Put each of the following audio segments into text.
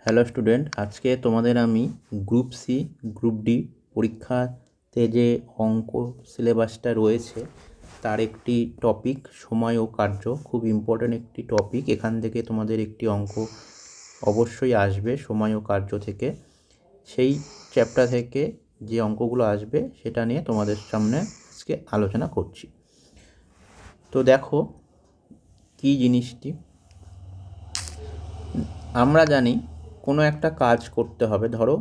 Hello student, আজকে তোমাদের আমি গ্রুপ সি গ্রুপ ডি পরীক্ষাতে যে অঙ্ক সিলেবাসটা রয়েছে তার একটি টপিক সময় ও কার্য, খুব ইম্পর্ট্যান্ট একটি টপিক। এখান থেকে তোমাদের একটি অঙ্ক অবশ্যই আসবে সময় ও কার্য থেকে। সেই চ্যাপ্টার থেকে যে অঙ্কগুলো আসবে সেটা নিয়ে তোমাদের সামনে আজকে আলোচনা করছি। তো দেখো কী জিনিসটি, আমরা জানি কোনো একটা কাজ করতে হবে। ধরো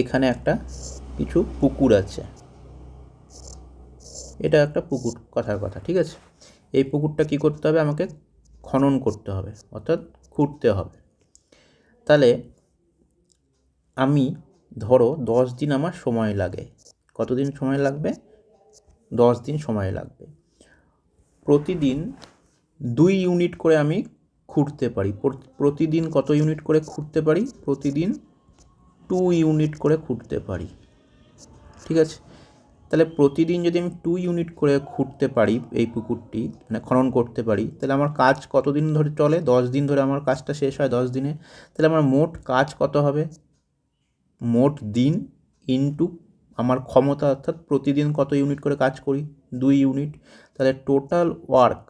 এখানে একটা কিছু পুকুর আছে, এটা একটা পুকুর, কথার কথা, ঠিক আছে। এই পুকুরটা কি করতে হবে, আমাকে খনন করতে হবে, অর্থাৎ খুঁড়তে হবে। তাহলে আমি ধরো 10 দিন আমার সময় লাগে। কতদিন সময় লাগবে? 10 দিন সময় লাগবে। প্রতিদিন 2 ইউনিট করে আমি খুঁড়তে পারি। প্রতিদিন কত ইউনিট করে খুঁড়তে পারি? প্রতিদিন 2 ইউনিট করে খুঁড়তে পারি, ঠিক আছে। তাহলে প্রতিদিন যদি আমি 2 ইউনিট করে খুঁড়তে পারি, এই পুকুরটি মানে খনন করতে পারি, তাহলে আমার কাজ কতদিন ধরে চলে? 10 দিন ধরে আমার কাজটা শেষ হয় 10 দিনে। তাহলে আমার মোট কাজ কত হবে? মোট দিন ইনটু আমার ক্ষমতা, অর্থাৎ প্রতিদিন কত ইউনিট করে কাজ করি? 2 ইউনিট। তাহলে টোটাল ওয়ার্ক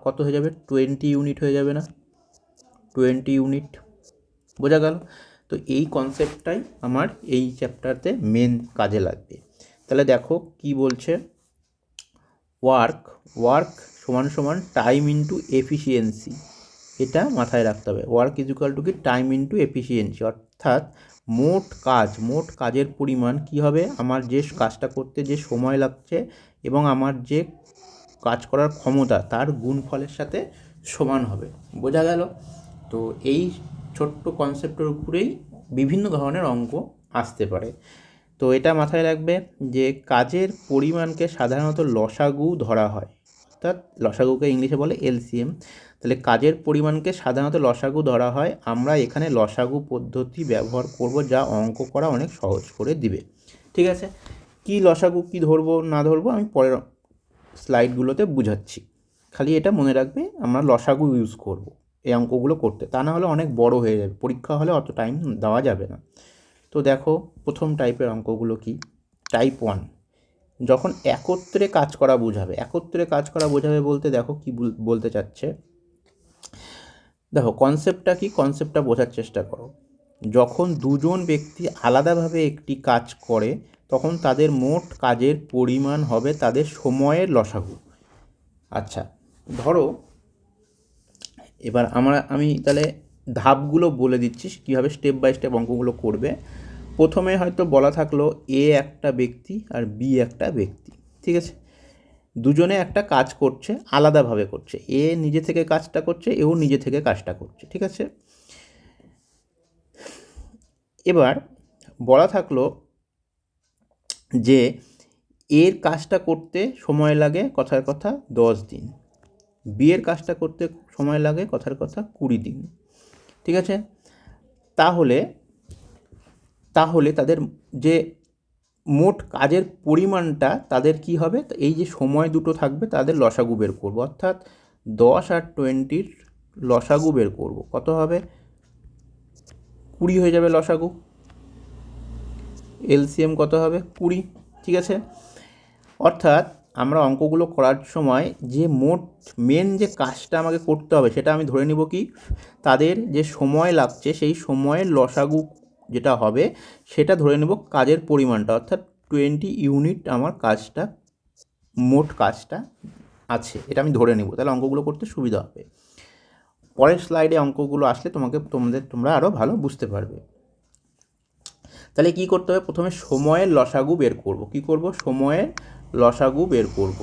কত হয়ে যাবে? 20 ইউনিট হয়ে যাবে না? 20 ইউনিট, বোঝা গেল? তো এই কনসেপ্টটাই আমার এই চ্যাপ্টারতে মেন কাজে লাগবে। তাহলে দেখো কি বলছে, ওয়ার্ক সমান সমান টাইম ইন্টু এফিসিয়েন্সি। এটা মাথায় রাখতে হবে। ওয়ার্ক ইজ ইকুয়াল টু কি? Time into efficiency. অর্থাৎ মোট কাজের পরিমাণ কি হবে? আমার যে কাজটা করতে যে সময় লাগছে এবং আমার যে কাজ করার ক্ষমতা তার গুণফলের সাথে সমান হবে, বোঝা গেল? তো এই ছোট্ট কনসেপ্টের উপরেই বিভিন্ন ধরনের অঙ্ক আসতে পারে। তো এটা মাথায় রাখবে যে কাজের পরিমাণকে সাধারণত লসাগু ধরা হয়, অর্থাৎ লসাগুকে ইংলিশে বলে এলসিএম। তাহলে কাজের পরিমাণকে সাধারণত লসাগু ধরা হয়। আমরা এখানে লসাগু পদ্ধতি ব্যবহার করব, যা অঙ্ক করা অনেক সহজ করে দিবে, ঠিক আছে। কি লসাগু কি ধরবো না ধরবো আমি পরের স্লাইডগুলোতে বুঝাচ্ছি। খালি এটা মনে রাখবে, আমরা লসাগু ইউজ করব এই অঙ্কগুলো করতে, তা না হলে অনেক বড় হয়ে যাবে, পরীক্ষা হলে অত টাইম দেওয়া যাবে না। তো দেখো প্রথম টাইপের অঙ্কগুলো কি? টাইপ 1, যখন একত্রে কাজ করা বোঝাবে বলতে দেখো কি বলতে চাচ্ছে। দেখো কনসেপ্টটা কি, কনসেপ্টটা বোঝার চেষ্টা করো। যখন দুজন ব্যক্তি আলাদাভাবে একটি কাজ করে তখন তাদের মোট কাজের পরিমাণ হবে তাদের সময়ের লসাগু। আচ্ছা, ধরো এবার আমি তাহলে ধাপগুলো বলে দিচ্ছি কীভাবে স্টেপ বাই স্টেপ অঙ্কগুলো করবে। প্রথমে হয়তো বলা থাকলো এ একটা ব্যক্তি আর বি একটা ব্যক্তি, ঠিক আছে। দুজনে একটা কাজ করছে, আলাদাভাবে করছে। এ নিজে থেকে কাজটা করছে, এও নিজে থেকে কাজটা করছে, ঠিক আছে। এবার বলা থাকলো যে এর কাজটা করতে সময় লাগে কথার কথা 10 দিন, বি এর কাজটা করতে সময় লাগে কথার কথা 20 দিন, ঠিক আছে। তাহলে তাদের যে মোট কাজের পরিমাণটা তাদের কি হবে? এই যে সময় দুটো থাকবে তাদের লসাগু বের করব, অর্থাৎ 10 আর 20-র লসাগু বের করব। কত হবে? 20 হয়ে যাবে লসাগু। এলসিএম কত হবে? 20, ঠিক আছে। অর্থাৎ আমরা অঙ্কগুলো করার সময় যে মেন যে কাজটা আমাকে করতে হবে সেটা আমি ধরে নিব কি, তাদের যে সময় লাগছে সেই সময়ের লসাগু যেটা হবে সেটা ধরে নেব কাজের পরিমাণটা, অর্থাৎ 20 ইউনিট আমার কাজটা, মোট কাজটা আছে, এটা আমি ধরে নেব। তাহলে অঙ্কগুলো করতে সুবিধা হবে। পরের স্লাইডে অঙ্কগুলো আসলে তোমরা আরও ভালো বুঝতে পারবে। তাহলে কি করতে হবে? প্রথমে সময়ের লসাগু বের করব। কি করব? সময়ের লসাগু বের করব।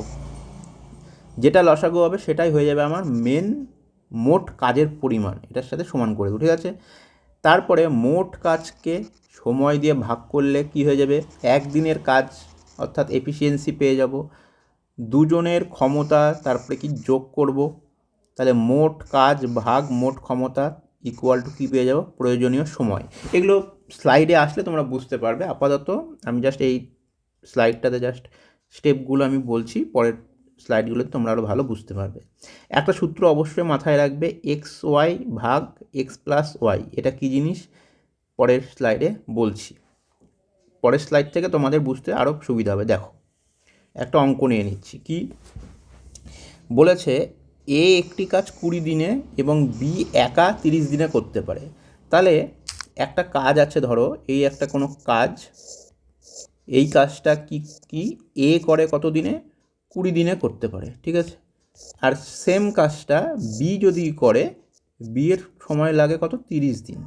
যেটা লসাগু হবে সেটাই হয়ে যাবে আমার মোট কাজের পরিমাণ, এটার সাথে সমান করে দেবো, ঠিক আছে। তারপরে মোট কাজকে সময় দিয়ে ভাগ করলে কি হয়ে যাবে? একদিনের কাজ, অর্থাৎ এফিসিয়েন্সি পেয়ে যাব। দুজনের ক্ষমতা, তারপরে কি যোগ করব, তাহলে মোট কাজ ভাগ মোট ক্ষমতা ইকুয়াল টু কী পেয়ে যাব? প্রয়োজনীয় সময়। এগুলো স্লাইডে আসলে তোমরা বুঝতে পারবে। আপাতত আমি জাস্ট এই স্লাইডটাতে জাস্ট স্টেপগুলো আমি বলছি, পরের স্লাইডগুলোতে তোমরা আরও ভালো বুঝতে পারবে। একটা সূত্র অবশ্যই মাথায় রাখবে, এক্স ওয়াই ভাগ এক্স প্লাস ওয়াই। এটা কী জিনিস পরের স্লাইডে বলছি, পরের স্লাইড থেকে তোমাদের বুঝতে আরও সুবিধা হবে। দেখো একটা অঙ্ক নিয়ে নিচ্ছি। কি বলেছে, এ একটি কাজ 20 দিনে এবং বি একা 30 দিনে করতে পারে। তাহলে একটা কাজ আছে, ধরো এই একটা কোনো কাজ, এই কাজটা কি কি এ করে কত দিনে? 20 দিনে করতে পারে, ঠিক আছে। আর সেম কাজটা বি যদি করে, বি এর সময় লাগে কত? 30 দিন,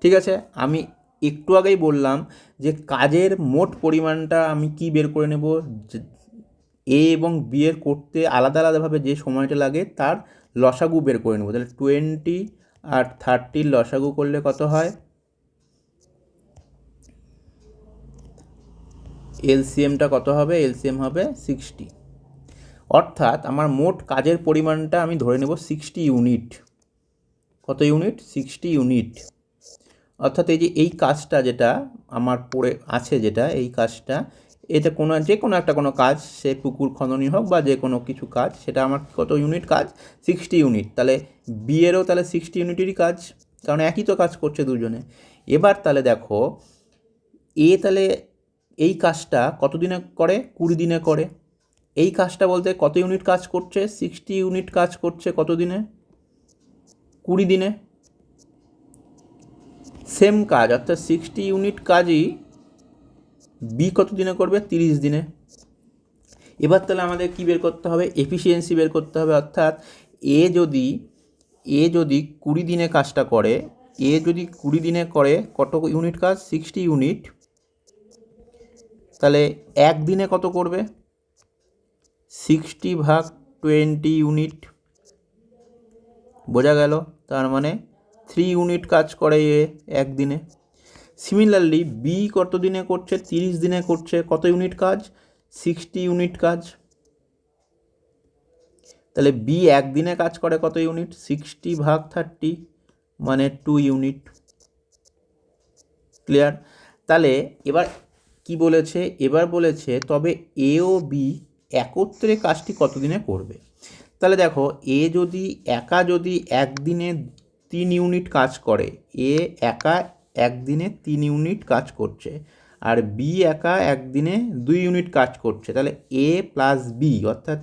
ঠিক আছে। আমি একটু আগেই বললাম যে কাজের মোট পরিমাণটা আমি কি বের করে নেব, এ এবং বি এর করতে আলাদা আলাদাভাবে যে সময়টা লাগে তার লসাগু বের করে নেব। তাহলে 20 আর 30 লসাগু করলে কত হয়? এলসিএমটা কত হবে? এলসিএম হবে 60। অর্থাৎ আমার মোট কাজের পরিমাণটা আমি ধরে নেব 60 ইউনিট। কত ইউনিট? 60 ইউনিট। অর্থাৎ এই যে এই কাজটা যেটা আমার পড়ে আছে, যেটা এই কাজটা, এটা যে কোনো একটা কোনো কাজ, সে পুকুর খননই হোক বা যে কোনো কিছু কাজ, সেটা আমার কত ইউনিট কাজ? 60 ইউনিট। তাহলে বি এরও তাহলে 60 ইউনিটেরই কাজ, কারণ একই তো কাজ করছে দুজনে। এবার তাহলে দেখো এ তাহলে এই কাজটা কত দিনে করে? 20 দিনে করে। এই কাজটা বলতে কত ইউনিট কাজ করছে? 60 ইউনিট কাজ করছে কত দিনে? 20 দিনে। সেম কাজ, অর্থাৎ 60 ইউনিট কাজই বি কত দিনে করবে? 30 দিনে। এবার তাহলে আমাদের কি বের করতে হবে? এফিসিয়েন্সি বের করতে হবে। অর্থাৎ এ যদি 20 দিনে কাজটা করে, এ যদি 20 দিনে করে কত ইউনিট কাজ? 60 ইউনিট। তাহলে একদিনে কত করবে? 60 ভাগ 20 ইউনিট। বোঝা গেল? তার মানে 3 ইউনিট কাজ করে এ একদিনে। সিমিলারলি বি কত দিনে করছে? 30 দিনে করছে। কত ইউনিট কাজ? 60 ইউনিট কাজ। তাহলে বি একদিনে কাজ করে কত ইউনিট? 60 ভাগ 30 মানে 2 ইউনিট। ক্লিয়ার? তাহলে এবার কি বলেছে? এবার বলেছে তবে এ ও বি একত্রে কাজটি কত দিনে করবে। তাহলে দেখো যদি একদিনে 3 ইউনিট কাজ করে, এ একা একদিনে 3 ইউনিট কাজ করছে, আর বি একা একদিনে 2 ইউনিট কাজ করছে, তাহলে এ প্লাস বি অর্থাৎ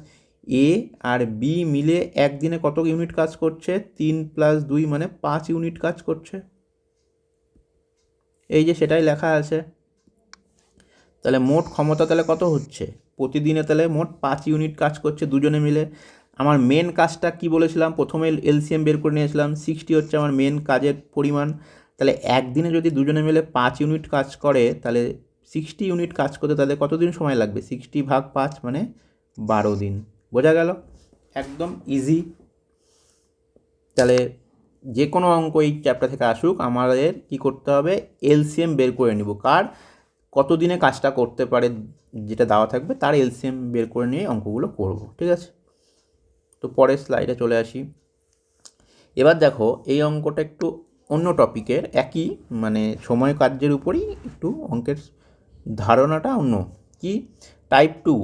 এ আর বি মিলে একদিনে কত ইউনিট কাজ করছে? 3 + 2 মানে 5 ইউনিট কাজ করছে। এই যে সেটাই লেখা আছে। তাহলে মোট ক্ষমতা তাহলে কত হচ্ছে? প্রতিদিনে তাহলে মোট 5 ইউনিট কাজ করছে দুজনে মিলে। আমার মেন কাজটা কি বলেছিলাম? প্রথমে এলসিএম বের করে নিয়েছিলাম, 60 হচ্ছে আমার মেন কাজের পরিমাণ। তাহলে একদিনে যদি দুজনে মিলে 5 ইউনিট কাজ করে, তাহলে 60 ইউনিট কাজ করতে তাদের কতদিন সময় লাগবে? 60 ভাগ 5 মানে 12 দিন। বোঝা গেল? একদম ইজি। তাহলে যে কোনো অঙ্ক এই চ্যাপ্টার থেকে আসুক, আমাদের কি করতে হবে? এলসিএম বের করে নিব। কার কত দিনে কাজটা করতে পারে যেটা দেওয়া থাকবে তার এলসিএম বের করে নিয়ে অঙ্কগুলো করব, ঠিক আছে। তো পরের স্লাইডে চলে আসি। এবার দেখো এই অঙ্কটা একটু অন্য টপিকের, একই মানে সময় কার্যের উপরই একটু অঙ্কের ধারণাটা অন্য। কি? টাইপ 2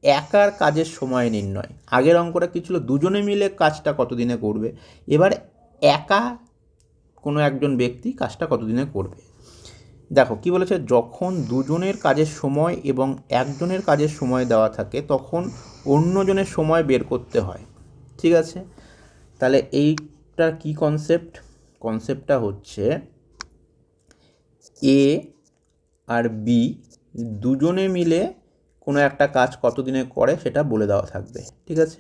একার কাজের সময় নির্ণয়। আগের অঙ্কটা কী ছিল? দুজনে মিলে কাজটা কত দিনে করবে। এবার একা কোনো একজন ব্যক্তি কাজটা কত দিনে করবে। দেখো কি বলেছে, যখন দুজনের কাজের সময় এবং একজনের কাজের সময় দেওয়া থাকে তখন অন্যজনের সময় বের করতে হয়, ঠিক আছে। তাহলে এইটার কি কনসেপ্টটা হচ্ছে এ আর বি দুজনে মিলে কোনো একটা কাজ কত দিনে করে সেটা বলে দেওয়া থাকবে, ঠিক আছে।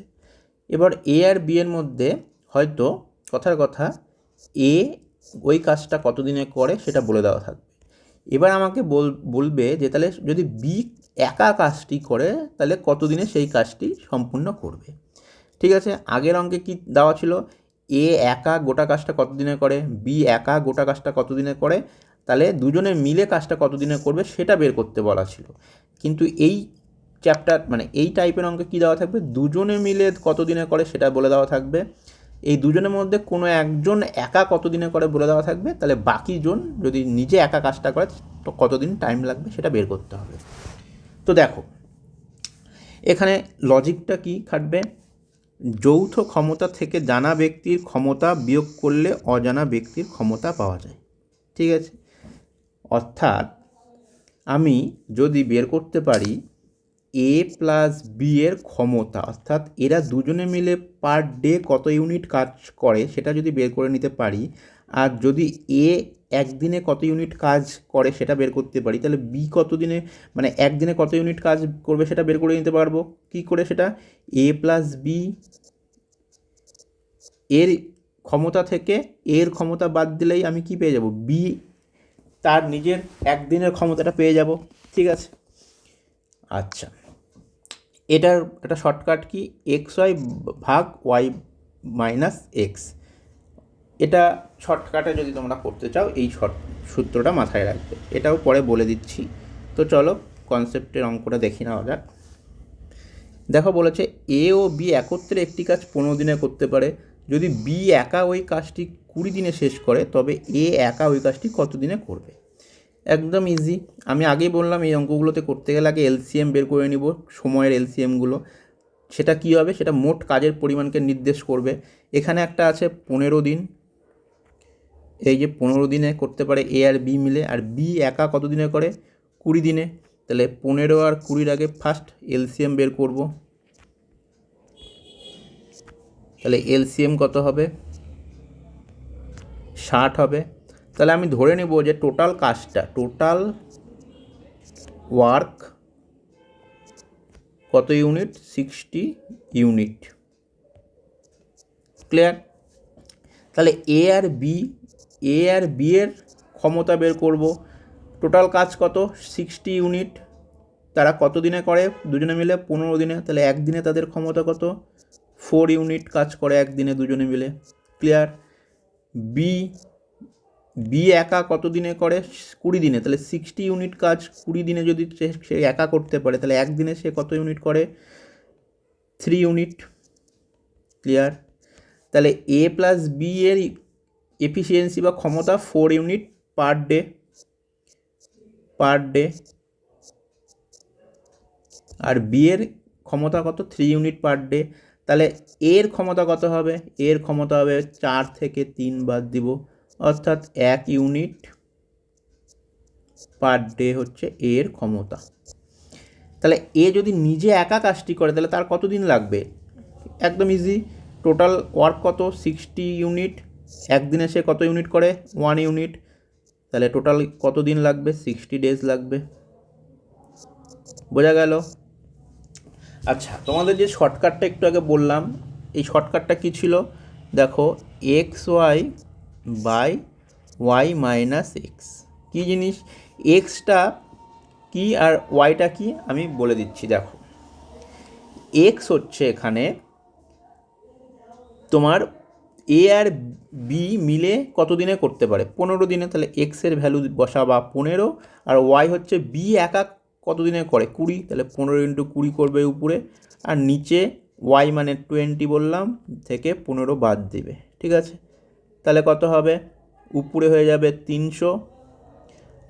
এবার এ আর বি এর মধ্যে হয়তো কথার কথা এ ওই কাজটা কত দিনে করে সেটা বলে দেওয়া থাকবে। এবার আমাকে বলবে যে তাহলে যদি বি একা কাজটি করে তাহলে কত দিনে সেই কাজটি সম্পূর্ণ করবে, ঠিক আছে। আগের অঙ্কে কি দেওয়া ছিল? এ একা গোটা কাজটা কত দিনে করে, বি একা গোটা কাজটা কত দিনে করে, তাহলে দুজনে মিলে কাজটা কত দিনে করবে সেটা বের করতে বলা ছিল। কিন্তু এই চ্যাপ্টার মানে এই টাইপের অঙ্কে কী দেওয়া থাকবে? দুজনে মিলে কত দিনে করে সেটা বলে দেওয়া থাকবে। এই দুজনের মধ্যে কোনো একজন একা কত দিনে করে বলে দেওয়া থাকবে, তাহলে বাকিজন যদি নিজে একা কাজটা করে তো কতদিন টাইম লাগবে সেটা বের করতে হবে। তো দেখো এখানে লজিকটা কি খাটবে, যৌথ ক্ষমতা থেকে জানা ব্যক্তির ক্ষমতা বিয়োগ করলে অজানা ব্যক্তির ক্ষমতা পাওয়া যায়। ঠিক আছে, অর্থাৎ আমি যদি বের করতে পারি এ প্লাস বি এর ক্ষমতা, অর্থাৎ এরা দুজনে মিলে পার ডে কত ইউনিট কাজ করে সেটা যদি বের করে নিতে পারি, আর যদি এ একদিনে কত ইউনিট কাজ করে সেটা বের করতে পারি, তাহলে বি কত দিনে মানে একদিনে কত ইউনিট কাজ করবে সেটা বের করে নিতে পারবো। কি করে সেটা, এ প্লাস বি এর ক্ষমতা থেকে এর ক্ষমতা বাদ দিলেই আমি কি পেয়ে যাব, বি তার নিজের একদিনের ক্ষমতাটা পেয়ে যাব। ঠিক আছে, আচ্ছা, এটার একটা শর্টকাট কি, এক্স ওয়াই ভাগ ওয়াই মাইনাস এক্স। এটা শর্টকাটে যদি তোমরা করতে চাও এই সূত্রটা মাথায় রাখবে, এটাও পরে বলে দিচ্ছি। তো চলো কনসেপ্টের অঙ্কটা দেখি নেওয়া যাক। দেখো বলেছে এ ও বি একত্রে একটি কাজ 15 দিনে করতে পারে। যদি বি একা ওই কাজটি 20 দিনে শেষ করে তবে এ একা ওই কাজটি কত দিনে করবে। একদম ইজি, আমি আগেই বললাম এই অঙ্কগুলোতে করতে গেলে আগে এলসিএম বের করে নিব, সময়ের এলসিএমগুলো। সেটা কি হবে, সেটা মোট কাজের পরিমাণকে নির্দেশ করবে। এখানে একটা আছে 15 দিন, এই যে 15 দিনে করতে পারে এ আর বি মিলে, আর বি একা কত দিনে করে, 20 দিনে। তাহলে 15 আর 20 আগে ফার্স্ট এলসিএম বের করব। তাহলে এলসিএম কত হবে, 60 হবে। তাহলে আমি ধরে নেব যে টোটাল কাজটা, টোটাল ওয়ার্ক কত ইউনিট, 60 ইউনিট। ক্লিয়ার। তাহলে এ আর বি এর ক্ষমতা বের করব। টোটাল কাজ কত, 60 ইউনিট। তারা কত দিনে করে দুজনে মিলে, 15 দিনে। তাহলে একদিনে তাদের ক্ষমতা কত, 4 ইউনিট কাজ করে একদিনে দুজনে মিলে। ক্লিয়ার। বি একা কত দিনে করে, 20 দিনে। তাহলে 60 ইউনিট কাজ 20 দিনে যদি সে একা করতে পারে, তাহলে একদিনে সে কত ইউনিট করে, 3 ইউনিট। ক্লিয়ার। তাহলে এ প্লাস বি এর এফিসিয়েন্সি বা ক্ষমতা 4 ইউনিট পার ডে, আর বি এর ক্ষমতা কত, 3 ইউনিট পার ডে। তাহলে এর ক্ষমতা কত হবে, এর ক্ষমতা হবে 4 থেকে 3 বাদ দিব, অর্থাৎ 1 ইউনিট পার ডে হচ্ছে এর ক্ষমতা। তাহলে এ যদি নিজে একা কাজটি করে তাহলে তার কত দিন লাগবে, একদম ইজি। টোটাল ওয়ার্ক কত, 60 ইউনিট, একদিনে সে কত ইউনিট করে, 1 ইউনিট। তাহলে টোটাল কত দিন লাগবে, 60 ডেজ লাগবে। বোঝা গেল। আচ্ছা, তোমাদের যে শর্টকাটটা একটু আগে বললাম, এই শর্টকাটটা কী ছিল, দেখো X Y by Y minus X. কী জিনিস, এক্সটা কি আর ওয়াইটা কি আমি বলে দিচ্ছি। দেখো এক্স হচ্ছে এখানে তোমার এ আর বি মিলে কত দিনে করতে পারে, 15 দিনে। তাহলে এক্সের ভ্যালু বসাবা 15, আর ওয়াই হচ্ছে বি একা কত দিনে করে, 20। তাহলে 15 ইন্টু 20 করবে উপরে, আর নিচে ওয়াই মানে 20 বললাম, থেকে 15 বাদ দিবে। ঠিক আছে, তাহলে কত হবে, উপরে হয়ে যাবে 300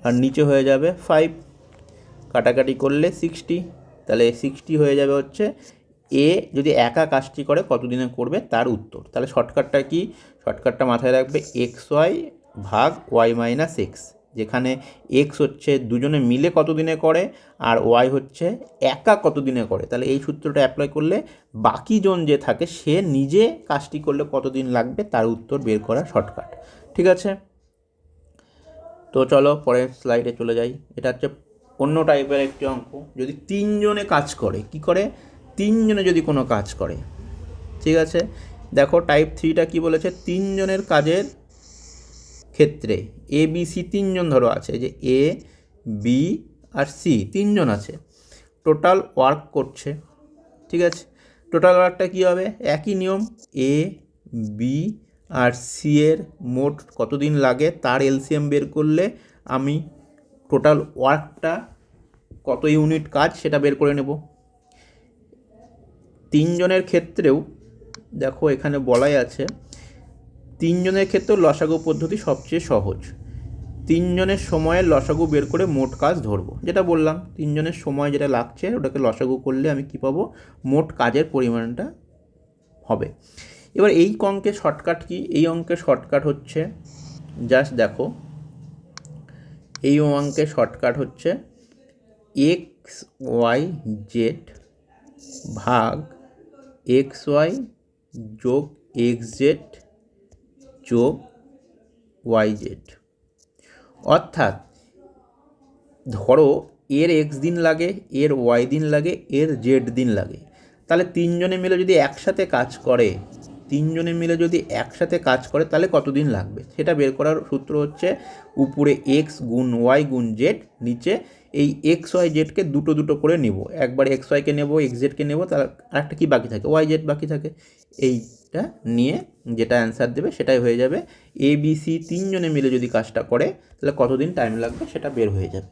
আর নিচে হয়ে যাবে 5, কাটাকাটি করলে 60। তাহলে 60 হয়ে যাবে হচ্ছে এ যদি একা কাজটি করে কত দিনে করবে তার উত্তর। তাহলে শর্টকাটটা কি, শর্টকাটটা মাথায় রাখবে এক্স ওয়াই ভাগ ওয়াই মাইনাস এক্স, যেখানে এক্স হচ্ছে দুজনে মিলে কত দিনে করে আর ওয়াই হচ্ছে একা কত দিনে করে। তাহলে এই সূত্রটা অ্যাপ্লাই করলে বাকি জন যে থাকে সে নিজে কাজটি করলে কত দিন লাগবে তার উত্তর বের করা শর্টকাট। ঠিক আছে, তো চলো পরের স্লাইডে চলে যাই। এটা হচ্ছে অন্য টাইপের একটি অঙ্ক। যদি 3 জনে কাজ করে, কি করে, 3 জনে যদি কোনো কাজ করে। ঠিক আছে, দেখো টাইপ 3টা কি বলেছে, 3 জনের কাজের ক্ষেত্রে এ বি সি 3 জন ধরো আছে, যে এ বি আর সি 3 জন আছে, টোটাল ওয়ার্ক করছে। ঠিক আছে, টোটাল ওয়ার্কটা কী হবে, একই নিয়ম, এ বি আর সি এর মোট কতদিন লাগে তার এলসিএম বের করলে আমি টোটাল ওয়ার্কটা কত ইউনিট কাজ সেটা বের করে নেব। 3 জনের ক্ষেত্রেও দেখো এখানে বলাই আছে 3 জনের ক্ষেত্রেও লসাগু পদ্ধতি সবচেয়ে সহজ। তিনজনের সময়ের লসাগু বের করে মোট কাজ ধরবো, যেটা বললাম তিনজনের সময় যেটা লাগছে ওটাকে লসাগু করলে আমি কি পাবো, মোট কাজের পরিমাণটা হবে। এবার এই অঙ্কের শর্টকাট কি, এই অঙ্কের শর্টকাট হচ্ছে জাস্ট দেখো, এই অঙ্কের শর্টকাট হচ্ছে এক্স ওয়াই জেড ভাগ এক্স ওয়াই যোগ এক্স জেড যোগ ওয়াই জেড। অর্থাৎ ধরো এর এক্স দিন লাগে, এর ওয়াই দিন লাগে, এর জেড দিন লাগে, তাহলে তিনজনে মিলে যদি একসাথে কাজ করে, তিনজনে মিলে যদি একসাথে কাজ করে তাহলে কতদিন লাগবে সেটা বের করার সূত্র হচ্ছে উপরে এক্স গুণ ওয়াই গুণ জেড, নিচে এই এক্স ওয়াই জেডকে দুটো দুটো করে নেব, একবার এক্স ওয়াইকে নেব, এক্স জেডকে নেব, তার আরেকটা কী বাকি থাকে, ওয়াই জেড বাকি থাকে। এইটা নিয়ে যেটা অ্যান্সার দেবে সেটাই হয়ে যাবে। এ বি সি তিনজনে মিলে যদি কাজটা করে তাহলে কতদিন টাইম লাগবে সেটা বের হয়ে যাবে।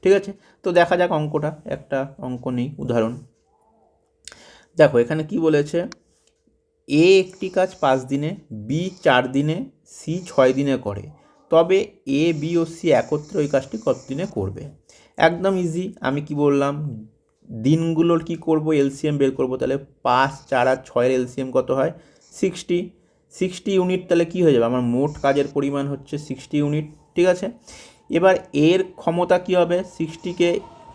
ঠিক আছে, তো দেখা যাক অঙ্কটা, একটা অঙ্ক নেই উদাহরণ। দেখো এখানে কি বলেছে, এ একটি কাজ 5 দিনে, বি 4 দিনে, সি 6 দিনে করে, তবে এ বি ও সি একত্রে ওই কাজটি কত দিনে করবে। একদম ইজি, আমি কি বললাম, দিনগুলোর কি করব, এলসিএম বের করব, তাহলে 5 4 আর 6 এলসিএম কত হয় 60, 60 ইউনিট, তাহলে কি হয়ে যাবে আমার মোট কাজের পরিমাণ হচ্ছে 60 ইউনিট। ঠিক আছে, এবার এর ক্ষমতা কি হবে, 60কে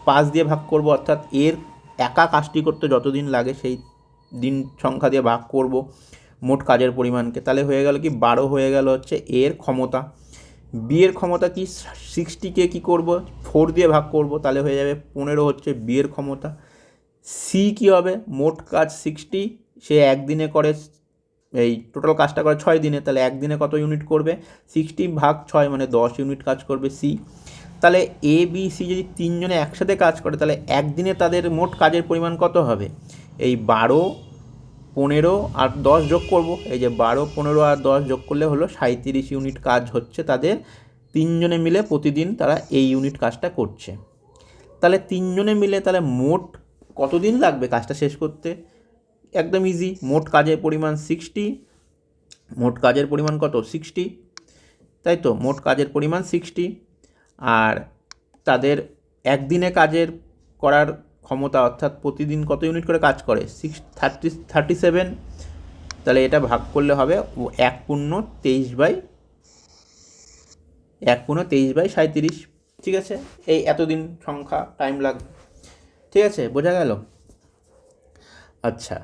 5 দিয়ে ভাগ করব, অর্থাৎ এর একা কাজটি করতে যতদিন লাগে সেই দিন সংখ্যা দিয়ে ভাগ করব মোট কাজের পরিমাণকে, তাহলে হয়ে গেল কি 12 হয়ে গেল হচ্ছে এর ক্ষমতা। বি এর ক্ষমতা কি, 60কে কী করব 4 দিয়ে ভাগ করব, তাহলে হয়ে যাবে 15 হচ্ছে বি এর ক্ষমতা। সি কী হবে, মোট কাজ 60, সে একদিনে করে, এই টোটাল কাজটা করে 6 দিনে, তাহলে একদিনে কত ইউনিট করবে, 60 ভাগ 6 মানে 10 ইউনিট কাজ করবে সি। তাহলে এ বি সি যদি তিনজনে একসাথে কাজ করে তাহলে একদিনে তাদের মোট কাজের পরিমাণ কত হবে, এই 12 15 আর 10 যোগ করব, এই যে 12 15 আর 10 যোগ করলে হলো 37 ইউনিট কাজ হচ্ছে তাদের, তিনজনে মিলে প্রতিদিন তারা এই ইউনিট কাজটা করছে। তাহলে তিনজনে মিলে তাহলে মোট কতদিন লাগবে কাজটা শেষ করতে, একদম ইজি, মোট কাজের পরিমাণ 60, মোট কাজের পরিমাণ কত 60, তাই তো মোট কাজের পরিমাণ 60, আর তাদের একদিনে কাজের করার ক্ষমতা, অর্থাৎ প্রতিদিন কত ইউনিট করে কাজ করে 37, তাহলে এটা ভাগ করলে হবে 1/23/37। ঠিক আছে, এই এতদিন সংখ্যা টাইম লাগবে। ঠিক আছে, বোঝা গেল। আচ্ছা,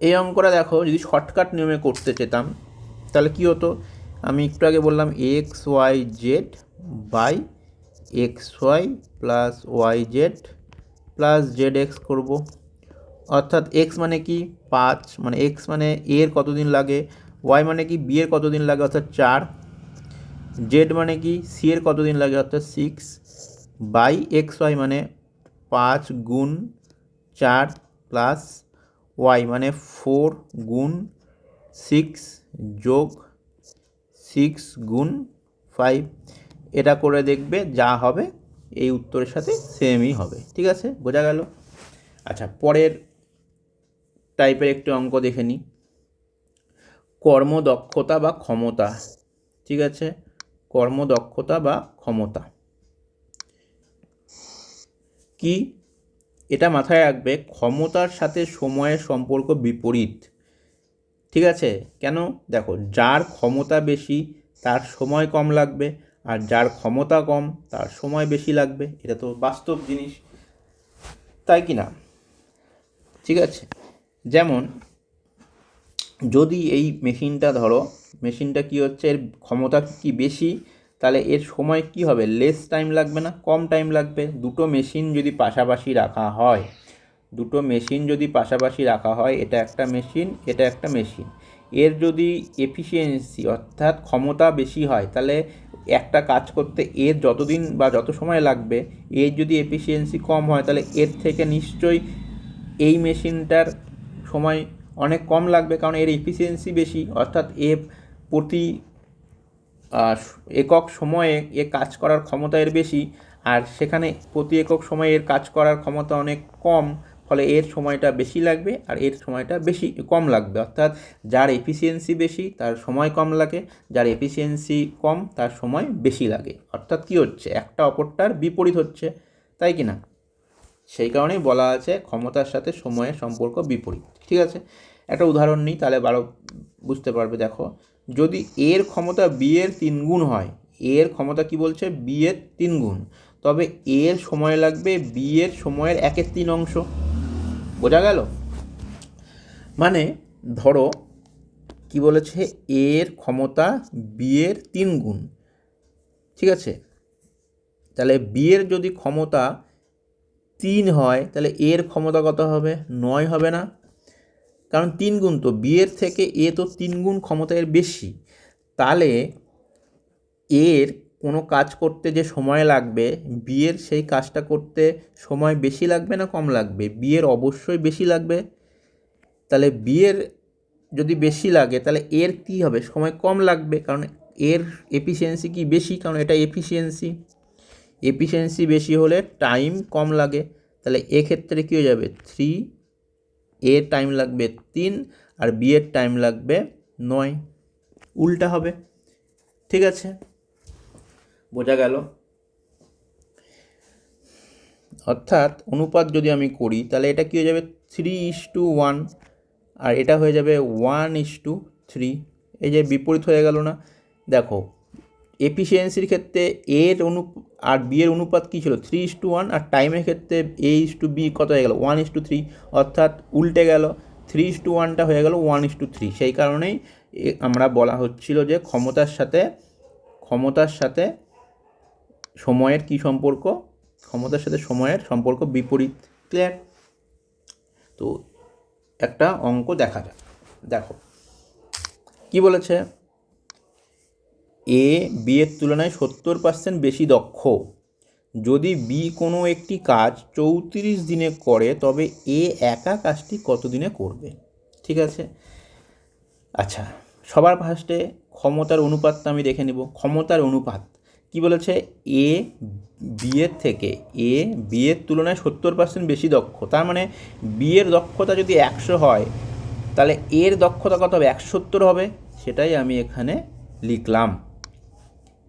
এই অঙ্কটা দেখো যদি শর্টকাট নিয়মে করতে চেতাম তাহলে কি হতো, আমি একটু আগে বললাম X Y Z by X Y plus Y Z plus Z X করবো, অর্থাৎ এক্স মানে কি 5, মানে এক্স মানে এর কতদিন লাগে, ওয়াই মানে কি বি এর কতদিন লাগে অর্থাৎ 4, জেড মানে কি সি এর কতদিন লাগে অর্থাৎ 6, বাই এক্স ওয়াই মানে 5 গুণ 4 প্লাস ওয়াই মানে 4 গুণ 6 যোগ 6 গুণ 5, এটা করে দেখবে যা হবে এই উত্তরের সাথে সেমই হবে। ঠিক আছে, বোঝা গেল। আচ্ছা, পরের টাইপের একটি অঙ্ক দেখে নিই, কর্মদক্ষতা বা ক্ষমতা। ঠিক আছে, কর্মদক্ষতা বা ক্ষমতা কি, এটা মাথায় রাখবে, ক্ষমতার সাথে সময়ের সম্পর্ক বিপরীত। ঠিক আছে, কেন, দেখো যার ক্ষমতা বেশি তার সময় কম লাগবে, আর যার ক্ষমতা কম তার সময় বেশি লাগবে, এটা তো বাস্তব জিনিস, তাই কি না। ঠিক আছে, যেমন যদি এই মেশিনটা ধরো, মেশিনটা কি হচ্ছে এর ক্ষমতা কি বেশি, তাহলে এর সময় কি হবে, লেস টাইম লাগবে না, কম টাইম লাগবে। দুটো মেশিন যদি পাশাপাশি রাখা হয়, দুটো মেশিন যদি পাশাপাশি রাখা হয়, এটা একটা মেশিন, এটা একটা মেশিন, এর যদি এফিসিয়েন্সি অর্থাৎ ক্ষমতা বেশি হয় তাহলে একটা কাজ করতে এর যতদিন বা যত সময় লাগবে, এর যদি এফিসিয়েন্সি কম হয় তাহলে এর থেকে নিশ্চয়ই এই মেশিনটার সময় অনেক কম লাগবে, কারণ এর এফিসিয়েন্সি বেশি, অর্থাৎ প্রতি একক সময়ে এ কাজ করার ক্ষমতা এর বেশি, আর সেখানে প্রতি একক সময়ে এর কাজ করার ক্ষমতা অনেক কম, ফলে এর সময়টা বেশি লাগবে আর এর সময়টা কম লাগবে, অর্থাৎ যার এফিসিয়েন্সি বেশি তার সময় কম লাগে, যার এফিসিয়েন্সি কম তার সময় বেশি লাগে। অর্থাৎ কী হচ্ছে, একটা অপরটার বিপরীত হচ্ছে, তাই কি না? সেই কারণেই বলা আছে ক্ষমতার সাথে সময়ের সম্পর্ক বিপরীত। ঠিক আছে, একটা উদাহরণ নিই, তাহলে ভালো বুঝতে পারবে। দেখো, যদি এর ক্ষমতা বি এর 3 গুণ হয়, এর ক্ষমতা কি বলছে, বি এর 3 গুণ, তবে এর সময় লাগবে বি এর সময়ের 1/3 অংশ। বোঝা গেল? মানে ধরো কি বলেছে, এর ক্ষমতা বি এর 3 গুণ, ঠিক আছে? তাহলে বি এর যদি ক্ষমতা 3 হয় তাহলে এর ক্ষমতা কত হবে, 9 হবে না? কারণ 3 গুণ, তো বি এর থেকে এ তো 3 গুণ ক্ষমতা এর বেশি, তাহলে এর কোনো কাজ করতে যে সময় লাগবে, বি এর সেই কাজটা করতে সময় বেশি লাগবে না কম লাগবে? বি এর অবশ্যই বেশি লাগবে। তাহলে বি এর যদি বেশি লাগে তাহলে এর কী হবে, সময় কম লাগবে, কারণ এর এফিসিয়েন্সি কি বেশি, কারণ এটা এফিসিয়েন্সি বেশি হলে টাইম কম লাগে। তাহলে এক্ষেত্রে কী হয়ে যাবে, 3, এর টাইম লাগবে 3 আর বি এর টাইম লাগবে 9, উল্টা হবে। ঠিক আছে, বোঝা গেল? অর্থাৎ অনুপাত যদি আমি করি তাহলে এটা কী হয়ে যাবে, 3:1 আর এটা হয়ে যাবে 1:3। এই যে বিপরীত হয়ে গেল না? দেখো, এফিসিয়েন্সির ক্ষেত্রে এর আর বি এর অনুপাত কী ছিল, 3:1, আর টাইমের ক্ষেত্রে A:B কত হয়ে গেল, 1:3, অর্থাৎ উল্টে গেল, 3:1টা হয়ে গেল 1:3। সেই কারণেই আমরা বলা হচ্ছিল যে ক্ষমতার সাথে সময়ের কি সম্পর্ক, ক্ষমতার সাথে সময়ের সম্পর্ক বিপরীত। ক্লিয়ার? তো একটা অঙ্ক দেখা যাক। দেখো কি বলেছে, এ বি এর তুলনায় 70% বেশি দক্ষ। যদি বি কোনো একটি কাজ 34 দিনে করে তবে এ একা কাজটি কত দিনে করবে? ঠিক আছে, আচ্ছা, সবার ফার্স্টে ক্ষমতার অনুপাতটা আমি দেখে নেব। ক্ষমতার অনুপাত কি বলেছে, এ বি এর তুলনায় 70% বেশি দক্ষ। তার মানে বি এর দক্ষতা যদি 100 হয় তাহলে এর দক্ষতা কত হবে, 170 হবে। সেটাই আমি এখানে লিখলাম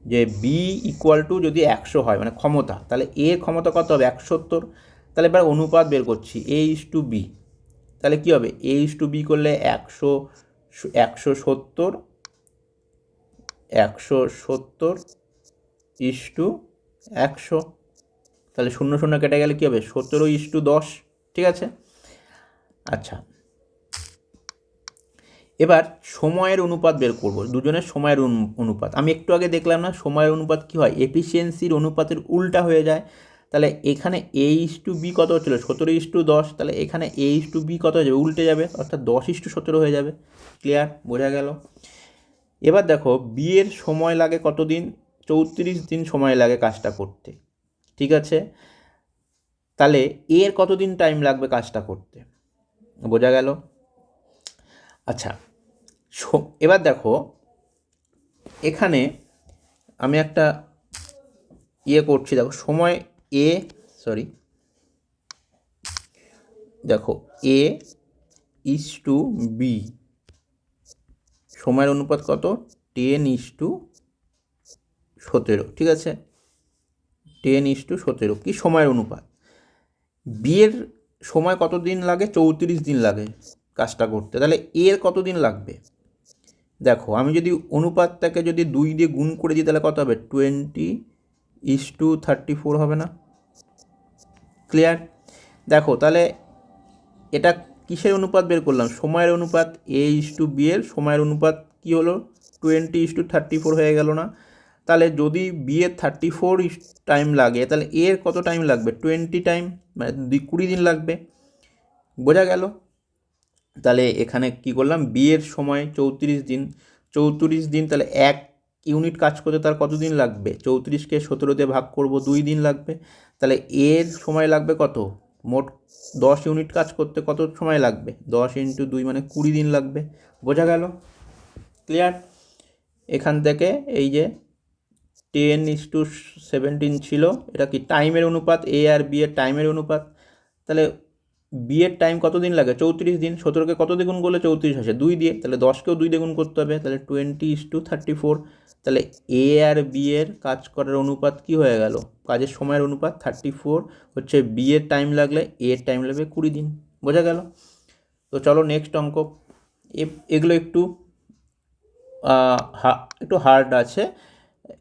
যে বি ইকুয়াল টু যদি 100 হয় মানে ক্ষমতা, তাহলে এর ক্ষমতা কত হবে, 170। তাহলে এবার অনুপাত বের করছি, A:B। তাহলে কী হবে, A:B করলে 170 170:100। তাহলে 0 কেটে গেলে কী হবে, 17:10। ঠিক আছে, আচ্ছা, এবার সময়ের অনুপাত বের করব, দুজনের সময়ের অনুপাত। আমি একটু আগে দেখলাম না, সময়ের অনুপাত কী হয়, এফিসিয়েন্সির অনুপাতের উল্টা হয়ে যায়। তাহলে এখানে A:B কত হচ্ছিল, 17:10, তাহলে এখানে A:B কত হয়ে যাবে, উল্টে যাবে, অর্থাৎ 10:17 হয়ে যাবে। ক্লিয়ার? বোঝা গেল? এবার দেখো, বি এর সময় লাগে কত দিন, 34 দিন সময় লাগে কাজটা করতে। ঠিক আছে, তাহলে এর কতদিন টাইম লাগবে কাজটা করতে? বোঝা গেল? আচ্ছা, এবার দেখো এখানে আমি একটা করছি, দেখো সময় দেখো A:B সময়ের অনুপাত কত, 10:17। ঠিক আছে, 10:17 কি সময়ের অনুপাত। বি এর সময় কত দিন লাগে, 34 দিন লাগে কাজটা করতে, তাহলে এর কত দিন লাগবে? দেখো, আমি যদি অনুপাতটাকে যদি 2 দিয়ে গুণ করে দিই তাহলে কত হবে, 20:34 হবে না? ক্লিয়ার? দেখো তাহলে এটা কিসের অনুপাত বের করলাম, সময়ের অনুপাত। A:B এর সময়ের অনুপাত কি হলো, 20:34 হয়ে গেল না? তাহলে যদি বি এর 34 টাইম লাগে তাহলে এর কত টাইম লাগবে, 20 টাইম, মানে 20 দিন লাগবে। বোঝা গেল? তাহলে এখানে কি করলাম, বি এর সময় 34 দিন, তাহলে 1 ইউনিট কাজ করতে তার কত দিন লাগবে, 34কে 17 দিয়ে ভাগ করব, 2 দিন লাগবে। তাহলে এর সময় লাগবে কত, মোট 10 ইউনিট কাজ করতে কত সময় লাগবে, 10 × 2 মানে 20 দিন লাগবে। বোঝা গেল? ক্লিয়ার? এখান থেকে এই যে 10:17 ছিল, এটা কি টাইমের অনুপাত, এ আর বি এর টাইমের অনুপাত। তাহলে বিয়ের টাইম কত দিন লাগে? 34 দিন। 17কে কত দিয়ে গুণ করলে 34 আসে? 2 দিয়ে। তাহলে 10কেও 2 দিয়ে গুণ করতে হবে, তাহলে 20:34। তাহলে এ আর বি এর কাজ করার অনুপাত কি হয়ে গেল? কাজের সময়ের অনুপাত 34 হচ্ছে বি এর টাইম লাগলে এ এর টাইম লাগবে 20 দিন। বোঝা গেল? তো চলো নেক্সট অঙ্ক। এগুলো একটু একটু হার্ড আছে,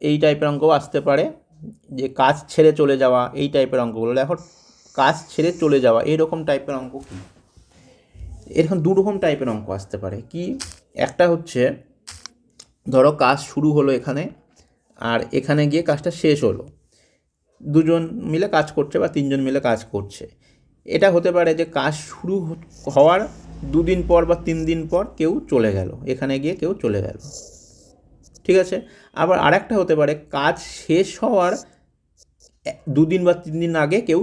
এই টাইপের অঙ্কও আসতে পারে, যে কাজ ছেড়ে চলে যাওয়া, এই টাইপের অঙ্কগুলো। দেখো, কাজ ছেড়ে চলে যাওয়া এইরকম টাইপের অঙ্ক কী? এরকম দু রকম টাইপের অঙ্ক আসতে পারে। কি? একটা হচ্ছে, ধরো কাজ শুরু হলো এখানে, আর এখানে গিয়ে কাজটা শেষ হলো, দুজন মিলে কাজ করছে বা তিনজন মিলে কাজ করছে। এটা হতে পারে যে কাজ শুরু হওয়ার 2 দিন পর বা 3 দিন পর কেউ চলে গেল, এখানে গিয়ে কেউ চলে গেল, ঠিক আছে। আবার আরেকটা হতে পারে কাজ শেষ হওয়ার 2 দিন বা 3 দিন আগে কেউ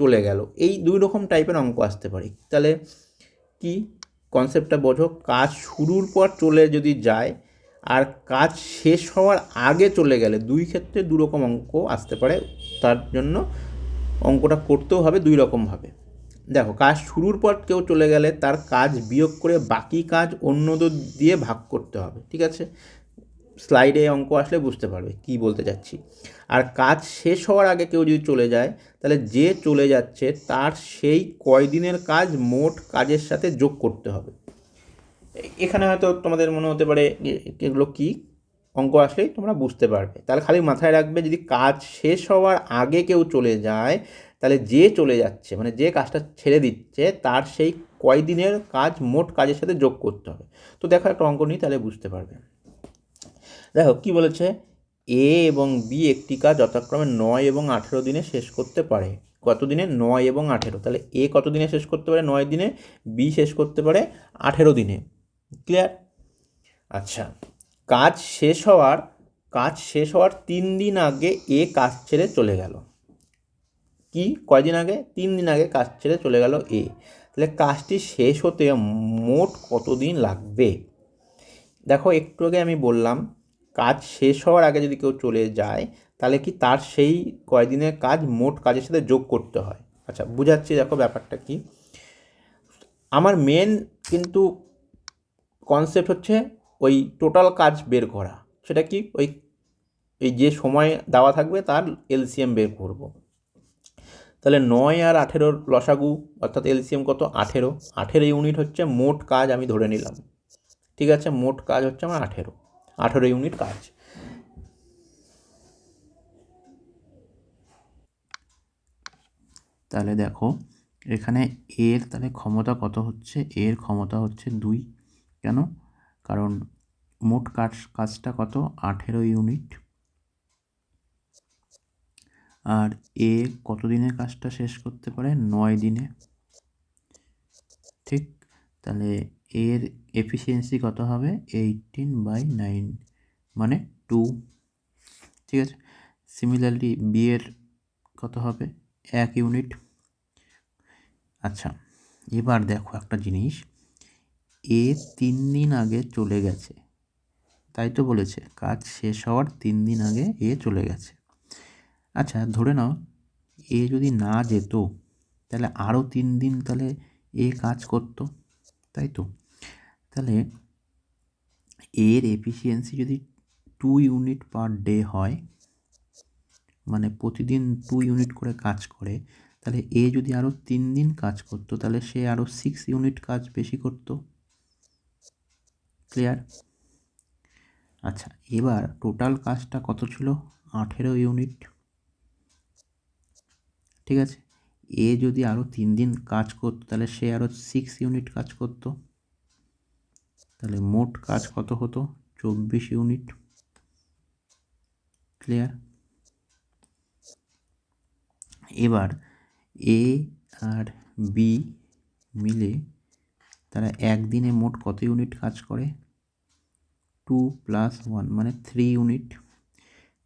চলে গেল। এই দুই রকম টাইপের অঙ্ক আসতে পারে। তাহলে কি কনসেপ্টটা বোঝো? কাজ শুরুর পর চলে যদি যায় আর কাজ শেষ হওয়ার আগে চলে গেলে, দুই ক্ষেত্রে দু রকম অঙ্ক আসতে পারে। তার জন্য অঙ্কটা করতেও হবে দুই রকমভাবে। দেখো, কাজ শুরুর পর কেউ চলে গেলে তার কাজ বিয়োগ করে বাকি কাজ অন্যদের দিয়ে ভাগ করতে হবে, ঠিক আছে। স্লাইডে অঙ্ক আসলে বুঝতে পারবে কি বলতে চাচ্ছি। আর কাজ শেষ হওয়ার আগে কেউ যদি চলে যায়, তাহলে যে চলে যাচ্ছে তার সেই কয়দিনের কাজ মোট কাজের সাথে যোগ করতে হবে। এখানে হয়তো তোমাদের মনে হতে পারে এগুলো কি, অঙ্ক আসলেই তোমরা বুঝতে পারবে। তাহলে খালি মাথায় রাখবে, যদি কাজ শেষ হওয়ার আগে কেউ চলে যায়, তাহলে যে চলে যাচ্ছে মানে যে কাজটা ছেড়ে দিচ্ছে তার সেই কয়দিনের কাজ মোট কাজের সাথে যোগ করতে হবে। তো দেখো একটা অঙ্ক নিই, তাহলে বুঝতে পারবে। দেখো কি বলেছে, এ এবং বি একটি কাজ যথাক্রমে 9 এবং 18 দিনে শেষ করতে পারে। কত দিনে? 9 এবং 18। তাহলে এ কত দিনে শেষ করতে পারে? 9 দিনে। বি শেষ করতে পারে 18 দিনে। ক্লিয়ার? আচ্ছা, কাজ শেষ হওয়ার 3 দিন আগে এ কাজ ছেড়ে চলে গেল। কি কয়দিন আগে? 3 দিন আগে কাজ ছেড়ে চলে গেল এ। তাহলে কাজটি শেষ হতে মোট কতদিন লাগবে? দেখো, একটু আগে আমি বললাম কাজ শেষ হওয়ার আগে যদি কেউ চলে যায়, তাহলে কি তার সেই কয়দিনের কাজ মোট কাজের সাথে যোগ করতে হয়। আচ্ছা, বুঝাচ্ছি, দেখো ব্যাপারটা কি। আমার মেন কিন্তু কনসেপ্ট হচ্ছে ওই টোটাল কাজ বের করা। সেটা কি? এই যে সময় দেওয়া থাকবে তার এলসিএম বের করব। তাহলে 9 আর 18 লসাগু অর্থাৎ এলসিএম কত? 18। 18 ইউনিট হচ্ছে মোট কাজ, আমি ধরে নিলাম, ঠিক আছে। মোট কাজ হচ্ছে আমার 18 ইউনিট কাজ। তাহলে দেখো এখানে এর তাহলে ক্ষমতা কত হচ্ছে? এর ক্ষমতা হচ্ছে 2। কেন? কারণ মোট কাজটা কত? 18 ইউনিট। আর এ কত দিনে কাজটা শেষ করতে পারে? 9 দিনে। ঠিক? তাহলে এর এফিসিয়েন্সি কত হবে? 18/9 মানে 2। ঠিক আছে। সিমিলারলি বি এর কত হবে? 1 ইউনিট। আচ্ছা, এবার দেখো একটা জিনিস, এ 3 দিন আগে চলে গেছে, তাই তো বলেছে কাজ শেষ হওয়ার 3 দিন আগে এ চলে গেছে। আচ্ছা, ধরে নাও এ যদি না যেত, তাহলে আরও 3 দিন তাহলে এ কাজ করতো, তাই তো। তাহলে এর এফিসিয়েন্সি যদি 2 ইউনিট পার ডে হয়, মানে প্রতিদিন 2 ইউনিট করে কাজ করে, তাহলে এ যদি আরও 3 দিন কাজ করতো, তাহলে সে আরও 6 ইউনিট কাজ বেশি করতো। ক্লিয়ার? আচ্ছা, এবার টোটাল কাজটা কত ছিল? 18 ইউনিট। ঠিক আছে। এ যদি আরও 3 দিন কাজ করতো, তাহলে সে আরও 6 ইউনিট কাজ করতো। তাহলে মোট কাজ কত হতো? 24 ইউনিট। ক্লিয়ার? এবার এ আর বি মিলে তারা একদিনে মোট কত ইউনিট কাজ করে? 2 + 1 মানে 3 ইউনিট।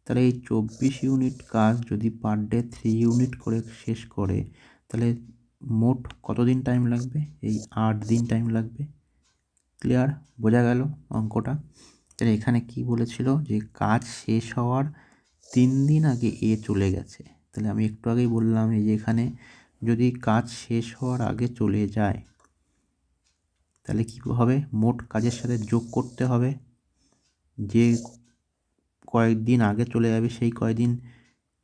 তাহলে এই 24 ইউনিট কাজ যদি পার ডে 3 ইউনিট করে শেষ করে, তাহলে মোট কতদিন টাইম লাগবে? এই 8 দিন টাইম লাগবে। ক্লিয়ার? বোঝা গেল অঙ্কটা? তাহলে এখানে কি বলেছিল, যে কাজ শেষ হওয়ার 3 দিন আগে এ চলে গেছে। তাহলে আমি একটু আগেই বললাম, এই যে এখানে যদি কাজ শেষ হওয়ার আগে চলে যায় তাহলে কী হবে, মোট কাজের সাথে যোগ করতে হবে। যে কয়েকদিন আগে চলে যাবে সেই কয়েকদিন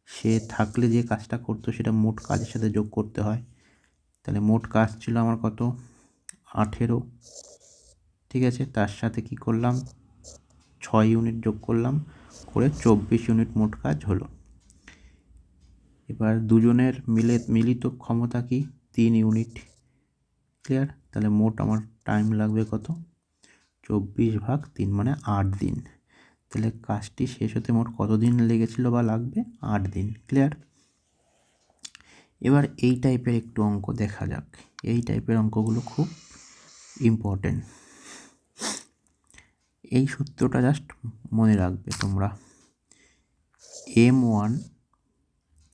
সে থাকলে যে কাজটা করতো সেটা মোট কাজের সাথে যোগ করতে হয়। তাহলে মোট কাজ ছিল আমার কত, 18। ঠিক আছে, তার সাথে কি করলাম, 6 ইউনিট যোগ করলাম, করে 24 ইউনিট মোট কাজ হলো। এবার দুজনের মিলিত ক্ষমতা কি, 3 ইউনিট। ক্লিয়ার? তাহলে মোট আমার টাইম লাগবে কত, 24/3 মানে 8 দিন। তাহলে কাজটি শেষ হতে মোট কত দিন লেগেছিল বা লাগবে, 8 দিন। ক্লিয়ার? এবার এই টাইপের একটু অঙ্ক দেখা যাক। এই টাইপের অঙ্কগুলো খুব ইম্পর্টেন্ট। এই সূত্রটা জাস্ট মনে রাখবে তোমরা, M1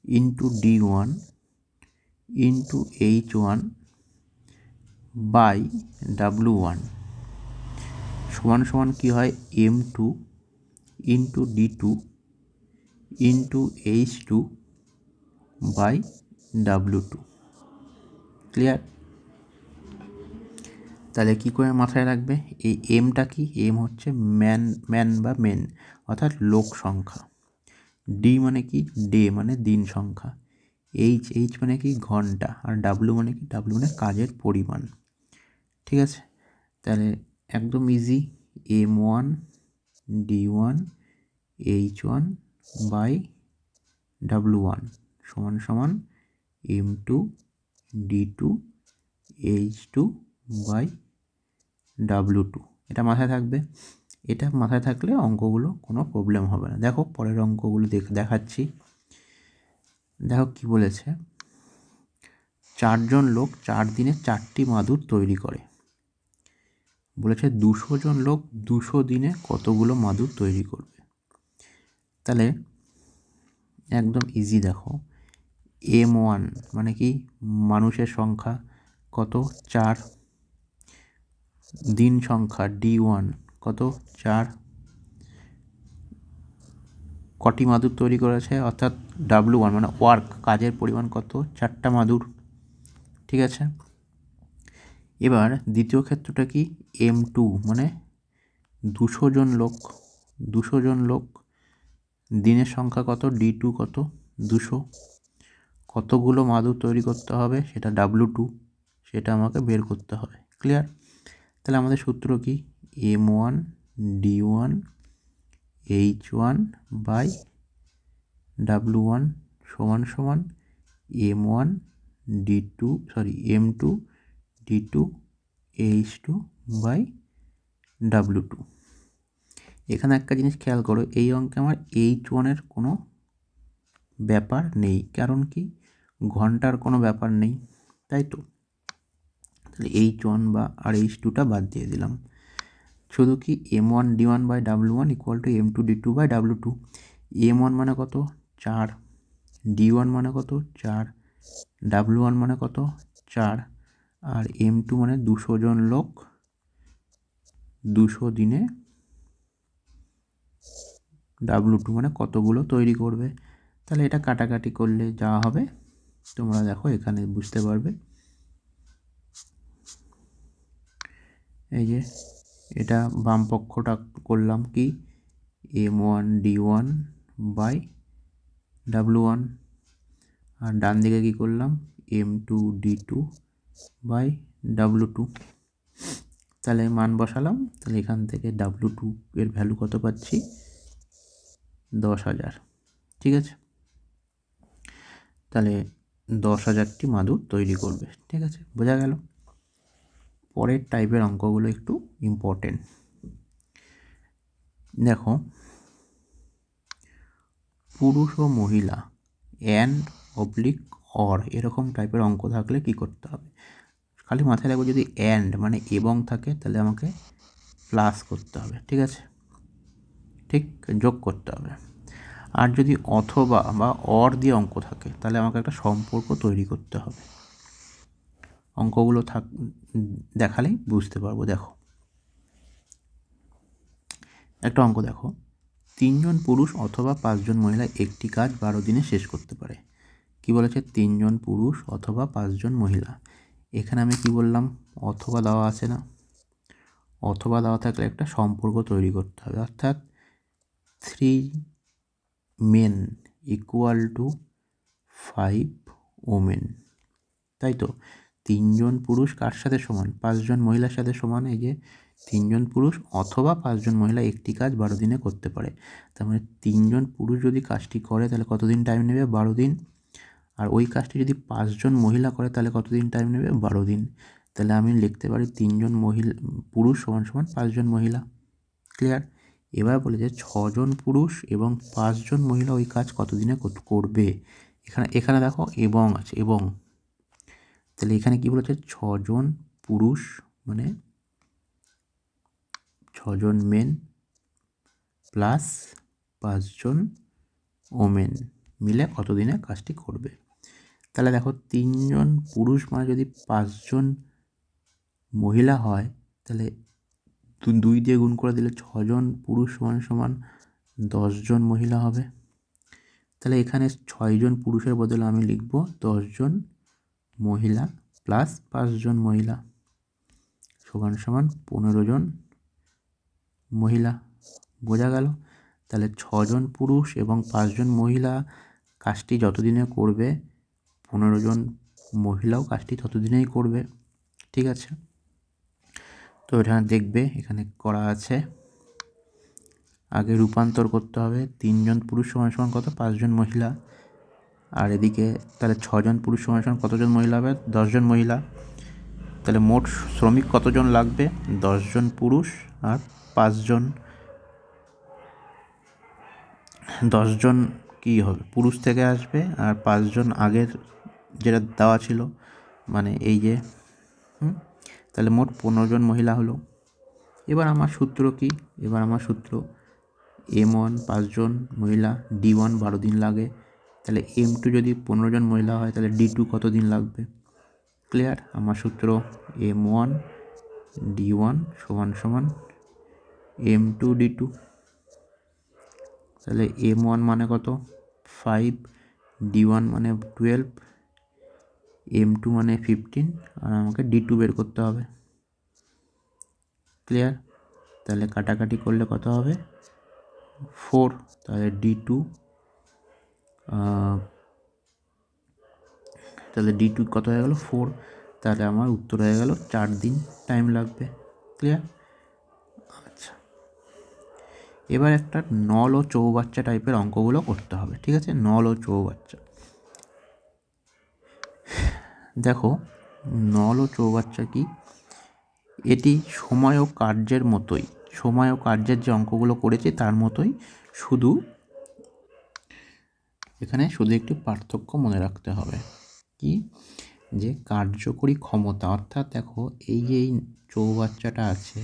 into D1 into H1 by W1 সমান সমান কী হয়, M2 into D2 into H2 by W2। Clear? তাহলে কী করে মাথায় রাখবে, এই এমটা কি, এম হচ্ছে ম্যান বা মেন অর্থাৎ লোক সংখ্যা। ডি মানে কি, ডে মানে দিন সংখ্যা। এইচ মানে কি, ঘন্টা। আর ডাব্লু মানে কি, ডাব্লু মানে কাজের পরিমাণ। ঠিক আছে, তাহলে একদম easy, M1 D1 H1 by W1 সমান সমান M2 D2 H2 by W2। এটা মাথায় থাকবে। এটা মাথায় থাকলে অঙ্কগুলো কোনো প্রবলেম হবে না। দেখো পরের অঙ্কগুলো দেখাচ্ছি। দেখো কি বলেছে, 4 জন লোক 4 দিনে 4টি মাদুর তৈরি করে। বলেছে 200 জন লোক 200 দিনে কতগুলো মাদুর তৈরি করবে। তাহলে একদম ইজি, দেখো M1 মানে কি, মানুষের সংখ্যা কত, 4। দিন সংখ্যা D1 কত, 4। কটি মাদুর তৈরি করেছে, অর্থাৎ W1 মানে ওয়ার্ক, কাজের পরিমাণ কত, 4টা মাদুর। ঠিক আছে, এবার দ্বিতীয় ক্ষেত্রটা কি, M2 মানে 200 জন লোক। 200 জন লোক, দিনের সংখ্যা কত, D2 কত, 200। কতগুলো মাদুর তৈরি করতে হবে সেটা W2, সেটা আমাকে বের করতে হবে। ক্লিয়ার? তাহলে আমাদের সূত্র কি, M1 D1 H1 by W1 সমান সমান M1 M2 D2 H2 by W2। এখানে একটা জিনিস খেয়াল করো, এই অঙ্কে আমার H1-এর কোনো ব্যাপার নেই, কারণ কি, ঘন্টার কোনো ব্যাপার নেই, তাই তো। তাহলে H1 বা আর H2টা বাদ দিয়ে দিলাম। শুধু কি M1 D1 by W1 equal to M2 D2 by W2। M1 মানে কত, 4। D1 মানে কত, 4। W1 মানে কত, 4। আর M2 মানে 200 জন লোক 200 দিনে W2 মানে কতগুলো তৈরি করবে। তাহলে এটা কাটাকাটি করলে যা হবে তোমরা দেখো এখানে বুঝতে পারবে। এই যে এটা বাম পক্ষটা করলাম কি, M1 D1 বাই W1, আর ডান দিকে কী করলাম, M2 D2 বাই W2। তাহলে মান বসালাম, তাহলে এখান থেকে W2 এর ভ্যালু কত পাচ্ছি, 10,000। ঠিক আছে, তাহলে 10,000টি মাদুর তৈরি করবে। ঠিক আছে, বোঝা গেল। পরের টাইপের অঙ্কগুলো একটু ইম্পর্টেন্ট। দেখো, পুরুষ ও মহিলা অ্যান্ড অবলিক অর এরকম টাইপের অঙ্ক থাকলে কি করতে হবে, খালি মাথায় রাখবো, যদি অ্যান্ড মানে এবং থাকে তাহলে আমাকে প্লাস করতে হবে। ঠিক আছে, ঠিক যোগ করতে হবে। আর যদি অথবা বা অর দিয়ে অঙ্ক থাকে তাহলে আমাকে একটা সম্পর্ক তৈরি করতে হবে। অঙ্কগুলো দেখালেই বুঝতে পারবো। দেখো একটা অঙ্ক দেখো, 3 জন পুরুষ অথবা 5 জন মহিলা একটি কাজ 12 দিনে শেষ করতে পারে, কি বলেছে 3 জন পুরুষ অথবা 5 জন মহিলা। এখানে আমি কি বললাম, অথবা দেওয়া আছে না, অথবা দেওয়া থাকলে একটা সম্পর্ক তৈরি করতে হবে, অর্থাৎ 3 men ইকুয়াল টু 5 women, তাই তো। 3 জন পুরুষ কার সাথে সমান, 5 জন মহিলার সাথে সমান। এই যে 3 জন পুরুষ অথবা 5 জন মহিলা একটি কাজ 12 দিনে করতে পারে। তার মানে 3 জন পুরুষ যদি কাজটি করে তাহলে কতদিন টাইম নেবে, 12 দিন। আর ওই কাজটি যদি 5 জন মহিলা করে তাহলে কতদিন টাইম নেবে, 12 দিন। তাহলে আমি লিখতে পারি 3 জন পুরুষ সমান সমান 5 জন মহিলা। ক্লিয়ার। এবার বলেছে 6 জন পুরুষ এবং 5 জন মহিলা ওই কাজ কতদিনে করবে। এখানে দেখো এবং আছে, এবং। তাহলে এখানে কি বলেছে, 6 জন পুরুষ মানে 6 জন মেন প্লাস 5 জন ওমেন মিলে কতদিনে কাজটি করবে। তাহলে দেখো 3 জন পুরুষ মানে যদি 5 জন মহিলা হয়, তাহলে 2 দিয়ে গুণ করে দিলে 6 জন পুরুষ সমান সমান 10 জন মহিলা হবে। তাহলে এখানে 6 জন পুরুষের বদলে আমি লিখব 10 জন মহিলা প্লাস 5 জন মহিলা সমান সমান 15 জন মহিলা। বোঝা গেল। তাহলে 6 জন পুরুষ এবং 5 জন মহিলা কাজটি যতদিনে করবে, 15 জন মহিলাও কাজটি ততদিনেই করবে। ঠিক আছে। তো এখানে দেখবে এখানে করা আছে, আগে রূপান্তর করতে হবে। 3 জন পুরুষ সমান সমান কত, 5 জন মহিলা। আর এদিকে তাহলে 6 জন পুরুষ সমান সমান কতজন মহিলা হবে, 10 জন মহিলা। তাহলে মোট শ্রমিক কতজন লাগবে, 10 জন পুরুষ আর 5 জন, 10 জন কী হবে পুরুষ থেকে আসবে আর 5 জন আগের যেটা দেওয়া ছিল, মানে এই যে তাহলে মোট 15 জন মহিলা হলো। এবার আমার সূত্র কি, এবার আমার সূত্র M1 5 জন মহিলা, D1 12 দিন লাগে। তাহলে M2 যদি 15 জন মহিলা হয় তাহলে D2 কত দিন লাগবে। ক্লিয়ার। আমার সূত্র M1 D1 সমান সমান M2 D2। তাহলে M1 মানে কত, 5, D1 মানে 12, M2 মানে 15, আর আমাকে D2 বের করতে হবে। ক্লিয়ার। তাহলে কাটাকাটি করলে কত হবে, 4। তাহলে D2, তাহলে D2 কত হয়ে গেল, 4। তাহলে আমার উত্তর হয়ে গেল 4 দিন টাইম লাগবে। ক্লিয়ার। আচ্ছা, এবার একটা নল ও চৌবাচ্চা টাইপের অঙ্কগুলো করতে হবে। ঠিক আছে, নল ও চৌবাচ্চা। দেখো নল ও চৌবাচ্চা কি, এটি সময় ও কার্যের মতোই, সময় ও কার্যের যে অঙ্কগুলো করেছি তার মতোই, শুধু এখানে শুধু একটি পার্থক্য মনে রাখতে হবে। কি, যে কার্যকরী ক্ষমতা, অর্থাৎ দেখো এই যে এই চৌবাচ্চাটা আছে,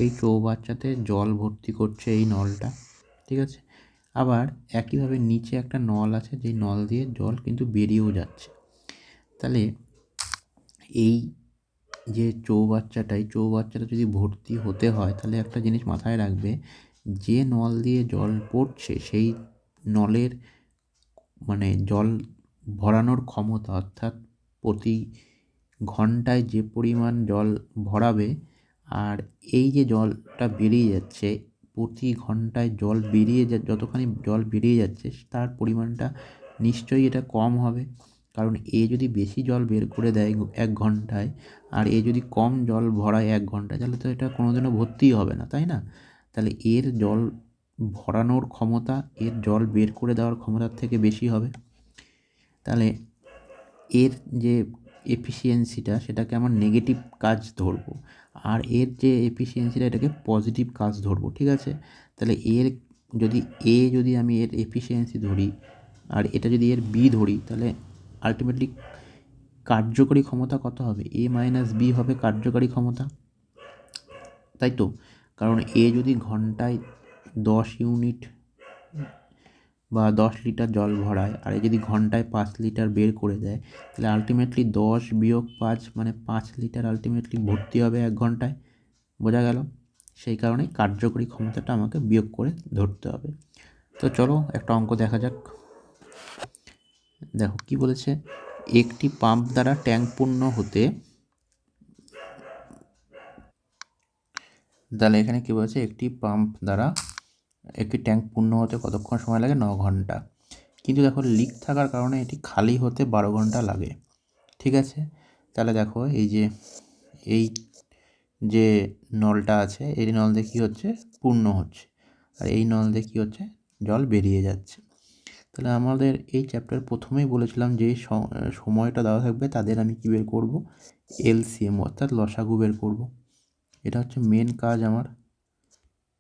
এই চৌবাচ্চাতে জল ভর্তি করছে এই নলটা। ঠিক আছে। আবার একইভাবে নিচে একটা নল আছে, যেই নল দিয়ে জল কিন্তু বেরিয়েও যাচ্ছে। তাহলে এই যে চৌবাচ্চাটা যদি ভর্তি হতে হয় তাহলে একটা জিনিস মাথায় রাখবে, যে নল দিয়ে জল পড়ছে সেই নলের মানে জল ভরানোর ক্ষমতা, অর্থাৎ প্রতি ঘন্টায় যে পরিমাণ জল ভরাবে, আর এই যে জলটা বেরিয়ে যাচ্ছে প্রতি ঘন্টায় জল যতখানি জল বেরিয়ে যাচ্ছে তার পরিমাণটা নিশ্চয়ই এটা কম হবে। কারণ এ যদি বেশি জল বের করে দেয় 1 ঘন্টায়, আর এ যদি কম জল ভরায় 1 ঘন্টায়, তাহলে তো এটা কোনোদিনও ভর্তিই হবে না, তাই না? তাহলে এর জল ভরানোর ক্ষমতা এর জল বের করে দেওয়ার ক্ষমতার থেকে বেশি হবে। তাহলে এর যে এফিসিয়েন্সিটা সেটাকে আমার নেগেটিভ কাজ ধরবো, আর এর যে এফিসিয়েন্সিটা এটাকে পজিটিভ কাজ ধরবো। ঠিক আছে। তাহলে এর যদি আমি এর এফিসিয়েন্সি ধরি আর এটা যদি এর বি ধরি, তাহলে আলটিমেটলি কার্যকরী ক্ষমতা কত হবে, A - B হবে কার্যকরী ক্ষমতা, তাই তো। কারণ এ যদি ঘন্টায় 10 ইউনিট বা 10 লিটার জল ভরায়, আর এ যদি ঘন্টায় 5 লিটার বের করে দেয়, তাহলে আলটিমেটলি 10 - 5 মানে 5 লিটার আলটিমেটলি ভর্তি হবে 1 ঘন্টায়। বোঝা গেল। সেই কারণেই কার্যকরী ক্ষমতাটা আমাকে বিয়োগ করে ধরতে হবে। তো চলো একটা অঙ্ক দেখা যাক। দেখো কি বলেছে, একটি পাম্প দ্বারা ট্যাঙ্ক পূর্ণ হতে, তাহলে এখানে কী বলেছে, একটি পাম্প দ্বারা একটি ট্যাঙ্ক পূর্ণ হতে কতক্ষণ সময় লাগে, 9 ঘন্টা। কিন্তু দেখো লিক থাকার কারণে এটি খালি হতে 12 ঘন্টা লাগে। ঠিক আছে, তাহলে দেখো এই যে নলটা আছে, এই নল দিয়ে কী হচ্ছে, পূর্ণ হচ্ছে, আর এই নল দিয়ে কী হচ্ছে, জল বেরিয়ে যাচ্ছে। তাহলে আমাদের এই চ্যাপ্টার প্রথমেই বলেছিলাম যে সময়টা দেওয়া থাকবে তাদের আমি কী বের করব, এলসিএম অর্থাৎ লসাগু বের করব। এটা হচ্ছে মেন কাজ আমার।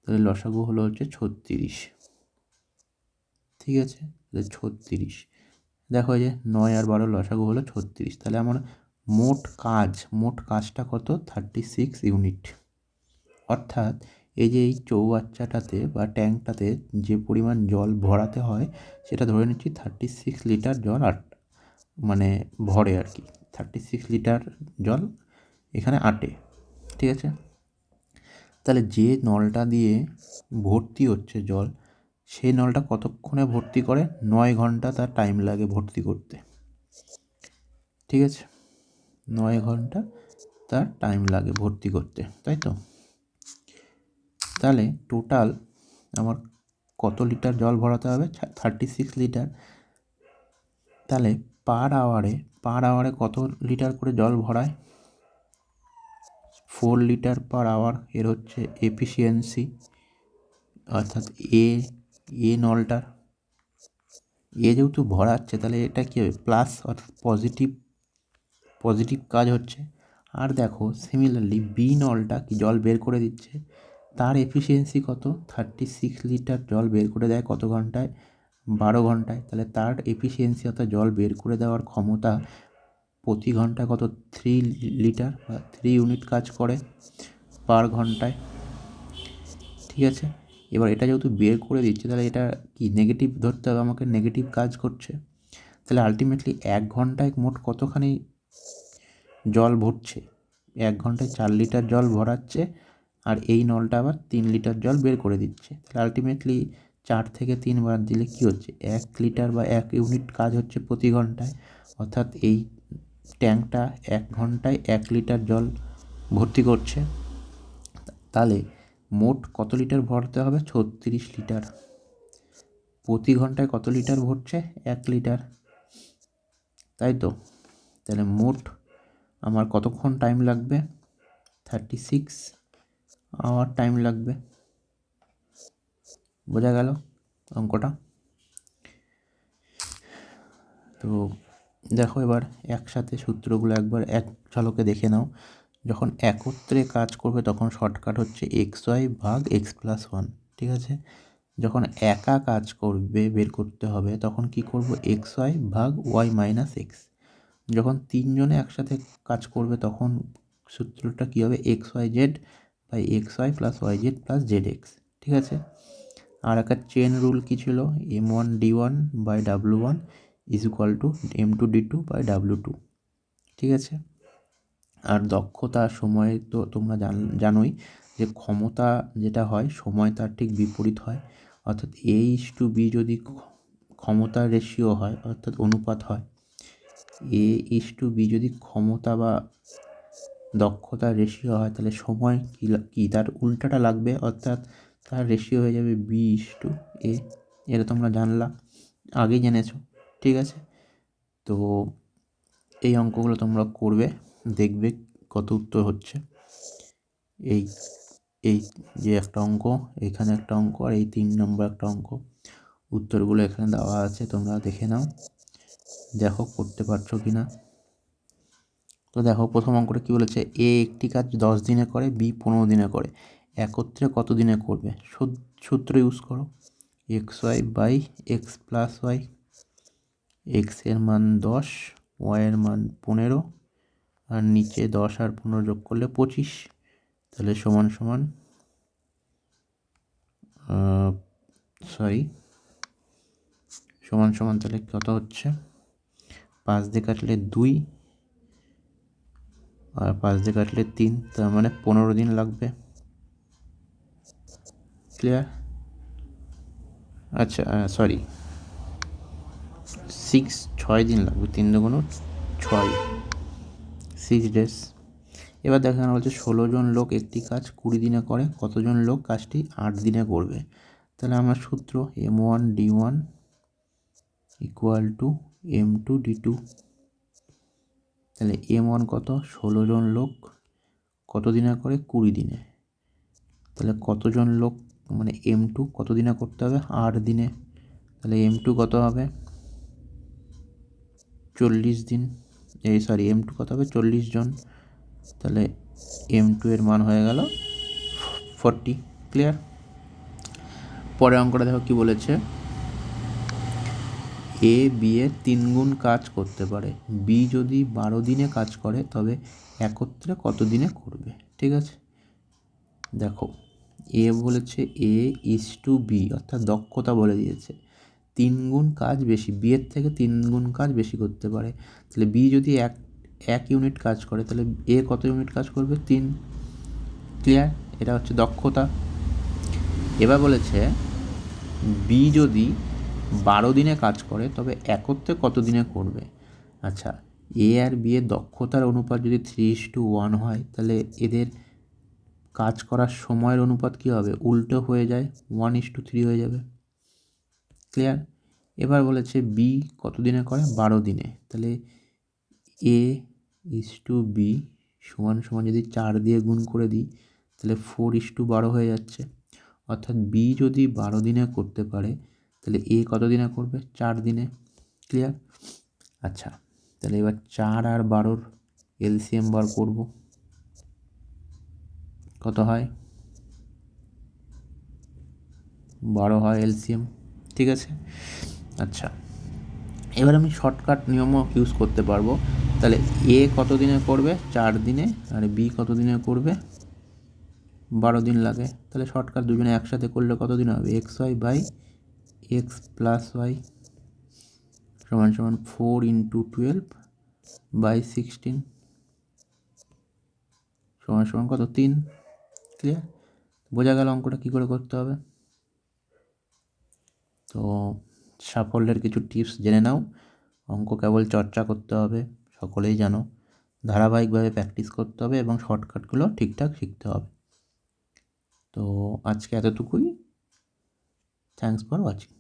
তাহলে লসাগু হলো হচ্ছে 36। ঠিক আছে, তাহলে 36, দেখো এই যে 9 আর 12 লসাগু হলো 36। তাহলে আমার মোট কাজটা কত, 36 ইউনিট। অর্থাৎ এই চৌবাচ্চাটাতে বা ট্যাঙ্কটাতে যে পরিমাণ জল ভরাতে হয় সেটা ধরে নিচ্ছি 36 লিটার জল মানে ভরে আর কি, 36 লিটার জল এখানে আটে। ঠিক আছে, তাহলে যে নলটা দিয়ে ভর্তি হচ্ছে জল, সেই নলটা কতক্ষণে ভর্তি করে, 9 ঘন্টা তার টাইম লাগে ভর্তি করতে। ঠিক আছে, 9 ঘন্টা তার টাইম লাগে ভর্তি করতে, তাই তো। তাহলে টোটাল আমার কত লিটার জল ভরাতে হবে, 36 লিটার। তাহলে পার আওয়ারে কত লিটার করে জল ভরায়, 4 লিটার পার আওয়ার এর হচ্ছে এফিসিয়েন্সি। অর্থাৎ এ নলটার যেহেতু ভরাচ্ছে, তাহলে এটা কী হবে, প্লাস অর্থাৎ পজিটিভ কাজ হচ্ছে। আর দেখো সিমিলারলি বি নলটা কি জল বের করে দিচ্ছে, তার এফিসিয়েন্সি কত, 36 লিটার জল বের করে দেয় কত ঘন্টায়, 12 ঘন্টায়। তাহলে তার এফিসিয়েন্সি অর্থাৎ জল বের করে দেওয়ার ক্ষমতা প্রতি ঘন্টায় কত, 3 লিটার বা 3 ইউনিট কাজ করে পার ঘন্টায়। ঠিক আছে, এবার এটা যেহেতু বের করে দিচ্ছে, তাহলে এটা কি নেগেটিভ ধরতে হবে আমাকে, নেগেটিভ কাজ করছে। তাহলে আলটিমেটলি 1 ঘন্টায় মোট কতখানি জল ভরছে, 1 ঘন্টায় 4 লিটার জল ভরাচ্ছে, আর এই নলটা আবার 3 লিটার জল বের করে দিচ্ছে। তাহলে আলটিমেটলি 4 থেকে 3 বার দিলে কী হচ্ছে, 1 লিটার বা 1 ইউনিট কাজ হচ্ছে প্রতি ঘন্টায়। অর্থাৎ এই ট্যাঙ্কটা 1 ঘন্টায় 1 লিটার জল ভর্তি করছে। তাহলে মোট কত লিটার ভরতে হবে, 36 লিটার। প্রতি ঘন্টায় কত লিটার ভরছে, 1 লিটার, তাই তো। তাহলে মোট আমার কতক্ষণ টাইম লাগবে, 36 আওয়ার টাইম লাগবে। বোঝা গেল অঙ্কটা। তো দেখো এবার একসাথে সূত্রগুলো একবার এক ঝলকে দেখে নাও। যখন একত্রে কাজ করবে তখন শর্টকাট হচ্ছে XY ভাগ X+1। ঠিক আছে, যখন একা কাজ করবে বের করতে হবে তখন কি করব, XY ভাগ Y-X। যখন তিনজনে একসাথে কাজ করবে তখন সূত্রটা কী হবে, XYZ by XY plus YZ plus ZX। ঠিক আছে, আর একটা চেন রুল কী ছিল, M1D1 by W1 is equal to M2D2 by W2। ঠিক আছে, আর দক্ষতা সময় তো তোমরা জানোই যে ক্ষমতা যেটা হয় সময় তার ঠিক বিপরীত হয়। অর্থাৎ A:B যদি ক্ষমতার রেশিও হয় অর্থাৎ অনুপাত হয়, A:B যদি ক্ষমতা বা দক্ষতার রেশিও হয়, তাহলে সময় কি তার উল্টাটা লাগবে, অর্থাৎ তার রেশিও হয়ে যাবে B:A। এটা তোমরা জানলা, আগেই জেনেছো। ঠিক আছে, তো এই অঙ্কগুলো তোমরা করবে, দেখবে কত উত্তর হচ্ছে। এই এই যে একটা অঙ্ক, এখানে একটা অঙ্ক, আর এই 3 নম্বর একটা অঙ্ক, উত্তরগুলো এখানে দেওয়া আছে, তোমরা দেখে নাও, দেখো করতে পারছো কি না। তো দেখো প্রথম অঙ্কটা কী বলেছে, এ একটি কাজ 10 দিনে করে, বি 15 দিনে করে, একত্রে কত দিনে করবে। সূত্র ইউজ করো, XY বাই X+Y। এক্সের মান 10, ওয়াইয়ের মান 15, আর নিচে 10 আর 15 যোগ করলে 25। তাহলে সমান সমান তাহলে কত হচ্ছে, 5 দিয়ে কাটলে 2 আর 5 দিয়ে কাটলে 3, তার মানে 15 দিন লাগবে। ক্লিয়ার? আচ্ছা 6 6 দিন লাগবে, 3 দুগুণ 6, 6 ডেজ। এবার দেখেন বলছে 16 জন লোক একটি কাজ 20 দিনে করে, কতজন লোক কাজটি 8 দিনে করবে। তাহলে আমার সূত্র M1D1 ইকুয়াল টু M2D2। তাহলে M1 কত, 16 জন লোক কত দিনে করে, 20 দিনে। তাহলে কতজন লোক মানে M2 কত দিনে করতে হবে, 8 দিনে। তাহলে M2 কত হবে, 40 দিন, M2 কত হবে, 40 জন। তাহলে M2 এর মান হয়ে গেল 40। ক্লিয়ার? পরের অঙ্কটা দেখো কি বলেছে, এ বি এর 3 গুণ কাজ করতে পারে, বি যদি 12 দিনে কাজ করে তবে একত্রে কত দিনে করবে। ঠিক আছে, দেখো এ বলেছে এ ইজ টু বি, অর্থাৎ দক্ষতা বলে দিয়েছে 3 গুণ কাজ বেশি, বি এর থেকে 3 গুণ কাজ বেশি করতে পারে। তাহলে বি যদি এক ইউনিট কাজ করে তাহলে এ কত ইউনিট কাজ করবে, 3। ক্লিয়ার? এটা হচ্ছে দক্ষতা। এবার বলেছে বি যদি 12 দিনে কাজ করে তবে একত্রে কত দিনে করবে। আচ্ছা, এ আর বি এর দক্ষতার অনুপাত যদি 3:1 হয় তাহলে এদের কাজ করার সময়ের অনুপাত কী হবে, উল্টো হয়ে যায়, 1:3 হয়ে যাবে। ক্লিয়ার? এবার বলেছে বি কত দিনে করে, 12 দিনে। তাহলে এ ইজ টু বি সমান সমান যদি 4 দিয়ে গুণ করে দিই তাহলে 4:12 হয়ে যাচ্ছে। অর্থাৎ বি যদি 12 দিনে করতে পারে তাহলে এ কত দিনে করবে, 4 দিনে। ক্লিয়ার? আচ্ছা, তাহলে এবার 4 আর 12-র এলসিএম বার করব, কত হয়, 12 হয় এলসিএম। ঠিক আছে, আচ্ছা এবার আমি শর্টকাট নিয়মও ইউজ করতে পারবো। তাহলে এ কত দিনে করবে, 4 দিনে, আর বি কত দিনে করবে, 12 দিন লাগে। তাহলে শর্টকাট দুজনে একসাথে করলে কত দিন হবে, XY/X + Y সমান সমান 4 × 12/16 সমান সমান কত, 3। ক্লিয়ার? বোঝা গেল অঙ্কটা কী করে করতে হবে। তো সাফল্যের কিছু টিপস জেনে নাও। অঙ্ক কেবল চর্চা করতে হবে, সকলেই জানো, ধারাবাহিকভাবে প্র্যাকটিস করতে হবে এবং শর্টকাটগুলো ঠিকঠাক শিখতে হবে। তো আজকে এতটুকুই। Thanks for watching.